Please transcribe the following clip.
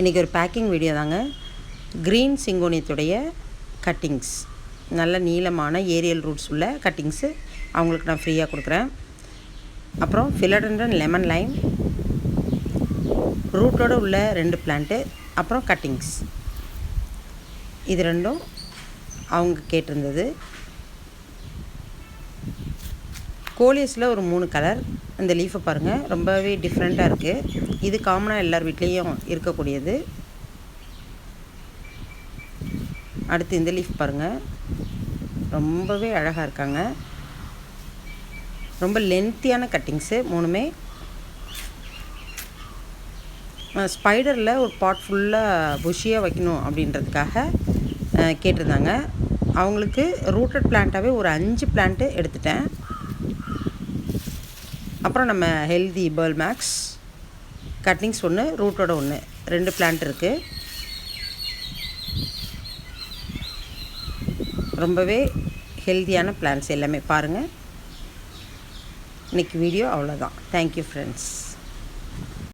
இன்றைக்கி ஒரு packing video தாங்க. க்ரீன் சிங்கோனியத்துடைய கட்டிங்ஸ், நல்ல நீளமான ஏரியல் ரூட்ஸ் உள்ள கட்டிங்ஸு அவங்களுக்கு நான் ஃப்ரீயாக கொடுக்குறேன். அப்புறம் ஃபிலடெண்ட்ரன் லெமன் லைம் ரூட்டோடு உள்ள 2 பிளான்ட்டு, அப்புறம் கட்டிங்ஸ், இது ரெண்டும் அவங்க கேட்டிருந்தது. கோலியஸில் ஒரு 3 கலர். இந்த லீஃபை பாருங்கள், ரொம்பவே டிஃப்ரெண்ட்டாக இருக்குது. இது காமனாக எல்லார் வீட்லேயும் இருக்கக்கூடியது. அடுத்து இந்த லீஃப் பாருங்கள், ரொம்பவே அழகாக இருக்காங்க. ரொம்ப லென்த்தியான கட்டிங்ஸு 3மே. ஸ்பைடரில் ஒரு பாட் ஃபுல்லாக புஷியாக வைக்கணும் அப்படின்றதுக்காக கேட்டிருந்தாங்க. அவங்களுக்கு ரூட்டட் பிளான்ட்டாகவே ஒரு 5 பிளான்ட்டு எடுத்துட்டேன். அப்புறம் நம்ம ஹெல்தி பேர்ல் மேக்ஸ் கட்டிங்ஸ் 1, ரூட்டோட 1, 2 பிளான்ட் இருக்குது. ரொம்பவே ஹெல்தியான பிளான்ட்ஸ் எல்லாமே பாருங்கள். இன்றைக்கி வீடியோ அவ்வளோதான். Thank you friends.